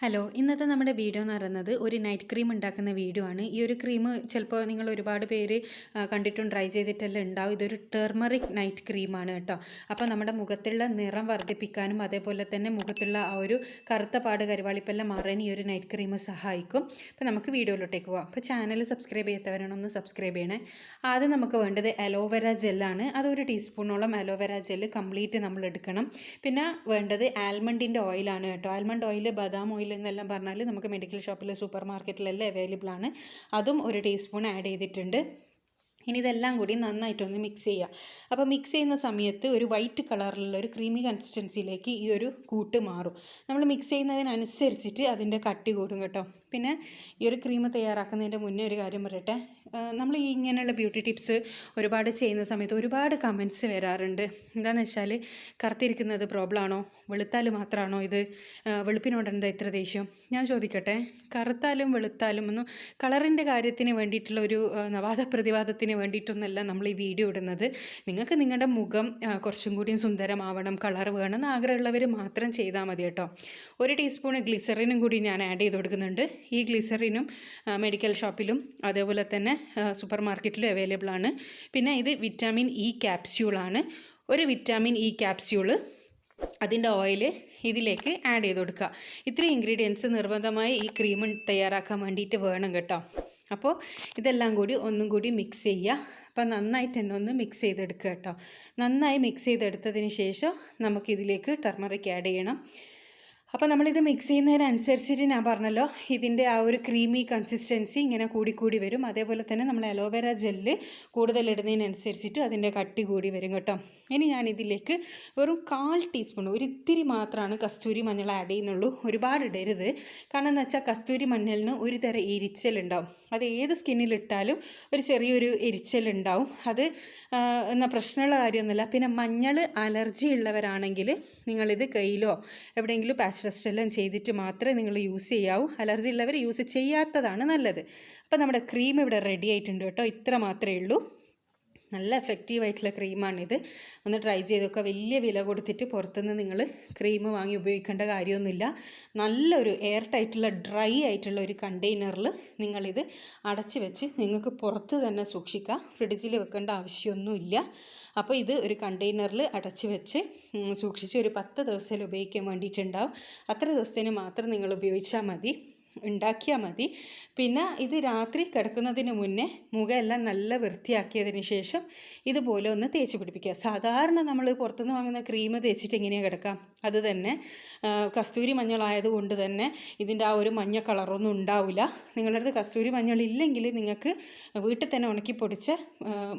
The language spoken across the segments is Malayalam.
ഹലോ, ഇന്നത്തെ നമ്മുടെ വീഡിയോ എന്ന് പറയുന്നത് ഒരു നൈറ്റ് ക്രീം ഉണ്ടാക്കുന്ന വീഡിയോ ആണ്. ഈ ഒരു ക്രീം ചിലപ്പോൾ നിങ്ങൾ ഒരുപാട് പേര് കണ്ടിട്ടും ട്രൈ ചെയ്തിട്ടെല്ലാം ഉണ്ടാവും. ഇതൊരു ടെർമറിക് നൈറ്റ് ക്രീമാണ് കേട്ടോ. അപ്പോൾ നമ്മുടെ മുഖത്തുള്ള നിറം വർദ്ധിപ്പിക്കാനും അതേപോലെ തന്നെ മുഖത്തുള്ള ആ ഒരു കറുത്ത പാട് കരിവാളിപ്പെല്ലാം മാറാൻ ഈ ഒരു നൈറ്റ് ക്രീം സഹായിക്കും. അപ്പോൾ നമുക്ക് വീഡിയോയിലോട്ടേക്ക് പോകാം. അപ്പോൾ ചാനൽ സബ്സ്ക്രൈബ് ചെയ്യാത്തവരാണൊന്ന് സബ്സ്ക്രൈബ് ചെയ്യണേ. ആദ്യം നമുക്ക് വേണ്ടത് അലോവേര ജെല്ലാണ്. അതൊരു ടീസ്പൂണോളം അലോവേര ജെല്ല് കംപ്ലീറ്റ് നമ്മൾ എടുക്കണം. പിന്നെ വേണ്ടത് ആൽമണ്ടിൻ്റെ ഓയിലാണ് കേട്ടോ. ആൽമണ്ട് ഓയിൽ, ബദാം ഓയിൽ എന്നെല്ലാം പറഞ്ഞാൽ നമുക്ക് മെഡിക്കൽ ഷോപ്പിൽ, സൂപ്പർ മാർക്കറ്റിലെല്ലാം അവൈലബിൾ ആണ്. അതും ഒരു ടീസ്പൂൺ ആഡ് ചെയ്തിട്ടുണ്ട്. ഇനി ഇതെല്ലാം കൂടി നന്നായിട്ടൊന്ന് മിക്സ് ചെയ്യുക. അപ്പോൾ മിക്സ് ചെയ്യുന്ന സമയത്ത് ഒരു വൈറ്റ് കളറിലുള്ള ഒരു ക്രീമി കൺസിസ്റ്റൻസിയിലേക്ക് ഈ ഒരു കൂട്ട് മാറും. നമ്മൾ മിക്സ് ചെയ്യുന്നതിനനുസരിച്ചിട്ട് അതിൻ്റെ കട്ടി കൂടും കേട്ടോ. പിന്നെ ഈ ഒരു ക്രീം തയ്യാറാക്കുന്നതിൻ്റെ മുന്നേ ഒരു കാര്യം പറയട്ടെ. നമ്മൾ ഈ ഇങ്ങനെയുള്ള ബ്യൂട്ടി ടിപ്സ് ഒരുപാട് ചെയ്യുന്ന സമയത്ത് ഒരുപാട് കമൻറ്റ്സ് വരാറുണ്ട്. എന്താണെന്ന് വെച്ചാൽ കറുത്തിരിക്കുന്നത് പ്രോബ്ലം ആണോ, വെളുത്താൽ മാത്രമാണോ ഇത്, വെളുപ്പിനോടെന്താ ഇത്ര ദേഷ്യം? ഞാൻ ചോദിക്കട്ടെ, കറുത്താലും വെളുത്താലും ഒന്നും കളറിൻ്റെ കാര്യത്തിന് വേണ്ടിയിട്ടുള്ള ഒരു വാദപ്രതിവാദത്തിന് വേണ്ടിയിട്ടൊന്നല്ല നമ്മൾ ഈ വീഡിയോ ഇടുന്നത്. നിങ്ങൾക്ക് നിങ്ങളുടെ മുഖം കുറച്ചും കൂടിയും സുന്ദരമാവണം, കളർ വേണമെന്ന് ആഗ്രഹമുള്ളവർ മാത്രം ചെയ്താൽ മതി കേട്ടോ. ഒരു ടീസ്പൂൺ ഗ്ലിസറിനും കൂടി ഞാൻ ആഡ് ചെയ്ത് കൊടുക്കുന്നുണ്ട്. ഈ ഗ്ലിസറിനും മെഡിക്കൽ ഷോപ്പിലും അതേപോലെ തന്നെ സൂപ്പർ മാർക്കറ്റിലും അവൈലബിൾ ആണ്. പിന്നെ ഇത് വിറ്റാമിൻ ഇ ക്യാപ്സ്യൂളാണ്. ഒരു വിറ്റാമിൻ ഇ ക്യാപ്സ്യൂള്, അതിൻ്റെ ഓയിൽ ഇതിലേക്ക് ആഡ് ചെയ്ത് കൊടുക്കുക. ഇത്രയും ഇൻഗ്രീഡിയൻസ് നിർബന്ധമായി ഈ ക്രീം തയ്യാറാക്കാൻ വേണ്ടിയിട്ട് വേണം കേട്ടോ. അപ്പോൾ ഇതെല്ലാം കൂടി ഒന്നും കൂടി മിക്സ് ചെയ്യുക. അപ്പോൾ നന്നായിട്ട് തന്നെ ഒന്ന് മിക്സ് ചെയ്തെടുക്കുക കേട്ടോ. നന്നായി മിക്സ് ചെയ്തെടുത്തതിന് ശേഷം നമുക്കിതിലേക്ക് ടർമറിക് ആഡ് ചെയ്യണം. അപ്പോൾ നമ്മളിത് മിക്സ് ചെയ്യുന്നതിനനുസരിച്ചിട്ട് ഞാൻ പറഞ്ഞല്ലോ, ഇതിൻ്റെ ആ ഒരു ക്രീമി കൺസിസ്റ്റൻസി ഇങ്ങനെ കൂടിക്കൂടി വരും. അതേപോലെ തന്നെ നമ്മൾ അലോവേര ജെല്ല് കൂടുതൽ ഇടുന്നതിനനുസരിച്ചിട്ട് അതിൻ്റെ കട്ടി കൂടി വരും കേട്ടോ. ഇനി ഞാൻ ഇതിലേക്ക് വെറും 1/4 ടീസ്പൂൺ, ഒരിത്തിരി മാത്രമാണ് കസ്തൂരി മഞ്ഞൾ ആഡ് ചെയ്യുന്നുള്ളൂ. ഒരുപാട് ഇടരുത്. കാരണം എന്ന് വെച്ചാൽ കസ്തൂരി മഞ്ഞളിന് ഒരു തരം എരിച്ചലുണ്ടാവും. അത് ഏത് സ്കിന്നിലിട്ടാലും ഒരു ചെറിയൊരു എരിച്ചലുണ്ടാവും. അത് എന്നാൽ പ്രശ്നമുള്ള കാര്യമൊന്നുമില്ല. പിന്നെ മഞ്ഞൾ അലർജി ഉള്ളവരാണെങ്കിൽ നിങ്ങളിത് കയ്യിലോ എവിടെയെങ്കിലും പാച്ച് ടെസ്റ്റ് എല്ലാം ചെയ്തിട്ട് മാത്രമേ നിങ്ങൾ യൂസ് ചെയ്യാവൂ. അലർജി ഉള്ളവർ യൂസ് ചെയ്യാത്തതാണ് നല്ലത്. അപ്പോൾ നമ്മുടെ ക്രീം ഇവിടെ റെഡി ആയിട്ടുണ്ട് കേട്ടോ. ഇത്ര മാത്രമേ ഉള്ളൂ. നല്ല എഫക്റ്റീവായിട്ടുള്ള ക്രീമാണിത്. ഒന്ന് ട്രൈ ചെയ്തൊക്കെ. വലിയ വില കൊടുത്തിട്ട് പുറത്തുനിന്ന് നിങ്ങൾ ക്രീം വാങ്ങി ഉപയോഗിക്കേണ്ട കാര്യമൊന്നുമില്ല. നല്ലൊരു എയർ ടൈറ്റുള്ള ഡ്രൈ ആയിട്ടുള്ള ഒരു കണ്ടെയ്നറിൽ നിങ്ങളിത് അടച്ച് വെച്ച് നിങ്ങൾക്ക് പുറത്ത് തന്നെ സൂക്ഷിക്കാം. ഫ്രിഡ്ജിൽ വെക്കേണ്ട ആവശ്യമൊന്നുമില്ല. അപ്പോൾ ഇത് ഒരു കണ്ടെയ്നറിൽ അടച്ച് വെച്ച് സൂക്ഷിച്ച് ഒരു 10 ദിവസം ഉപയോഗിക്കാൻ വേണ്ടിയിട്ടുണ്ടാവും. അത്ര ദിവസത്തിന് മാത്രം നിങ്ങൾ ഉപയോഗിച്ചാൽ മതി, ഉണ്ടാക്കിയാൽ മതി. പിന്നെ ഇത് രാത്രി കിടക്കുന്നതിന് മുന്നേ മുഖമെല്ലാം നല്ല വൃത്തിയാക്കിയതിന് ശേഷം ഇതുപോലെ ഒന്ന് തേച്ച് പിടിപ്പിക്കുക. സാധാരണ നമ്മൾ പുറത്തുനിന്ന് വാങ്ങുന്ന ക്രീം തേച്ചിട്ട് എങ്ങനെയാണ് കിടക്കാം? അത് തന്നെ കസ്തൂരി മഞ്ഞളായതുകൊണ്ട് തന്നെ ഇതിൻ്റെ ആ ഒരു മഞ്ഞ കളറൊന്നും ഉണ്ടാവില്ല. നിങ്ങളുടെ അടുത്ത് കസ്തൂരി മഞ്ഞളില്ലെങ്കിൽ നിങ്ങൾക്ക് വീട്ടിൽ തന്നെ ഉണക്കി പൊടിച്ച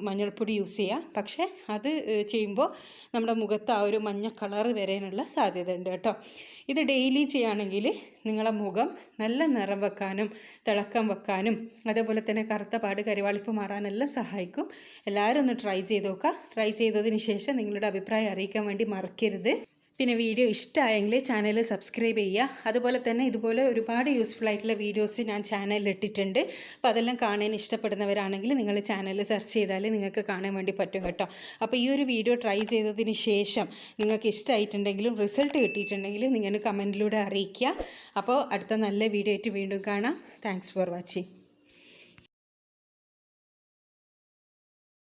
മഞ്ഞൾപ്പൊടി യൂസ് ചെയ്യാം. പക്ഷേ അത് ചെയ്യുമ്പോൾ നമ്മുടെ മുഖത്ത് ആ ഒരു മഞ്ഞ കളർ വരാനുള്ള സാധ്യത ഉണ്ട് കേട്ടോ. ഇത് ഡെയിലി ചെയ്യുകയാണെങ്കിൽ നിങ്ങളെ മുഖം നല്ല നിറം വെക്കാനും തിളക്കം വെക്കാനും അതേപോലെ തന്നെ കറുത്ത പാട് കരിവാളിപ്പ് മാറാനെല്ലാം സഹായിക്കും. എല്ലാവരും ഒന്ന് ട്രൈ ചെയ്ത് നോക്കുക. ട്രൈ ചെയ്തതിന് ശേഷം നിങ്ങളുടെ അഭിപ്രായം അറിയിക്കാൻ വേണ്ടി മറക്കരുത്. പിന്നെ വീഡിയോ ഇഷ്ടമായെങ്കിൽ ചാനൽ സബ്സ്ക്രൈബ് ചെയ്യുക. അതുപോലെ തന്നെ ഇതുപോലെ ഒരുപാട് യൂസ്ഫുൾ ആയിട്ടുള്ള വീഡിയോസ് ഞാൻ ചാനലിൽ ഇട്ടിട്ടുണ്ട്. അപ്പോൾ അതെല്ലാം കാണാൻ ഇഷ്ടപ്പെടുന്നവരാണെങ്കിൽ നിങ്ങൾ ചാനൽ സെർച്ച് ചെയ്താൽ നിങ്ങൾക്ക് കാണാൻ വേണ്ടി പറ്റും കേട്ടോ. അപ്പോൾ ഈ ഒരു വീഡിയോ ട്രൈ ചെയ്തതിന് ശേഷം നിങ്ങൾക്ക് ഇഷ്ടമായിട്ടുണ്ടെങ്കിലും റിസൾട്ട് കിട്ടിയിട്ടുണ്ടെങ്കിലും നിങ്ങൾ കമൻറ്റിലൂടെ അറിയിക്കുക. അപ്പോൾ അടുത്ത നല്ല വീഡിയോ ആയിട്ട് വീണ്ടും കാണാം. Thanks for watching.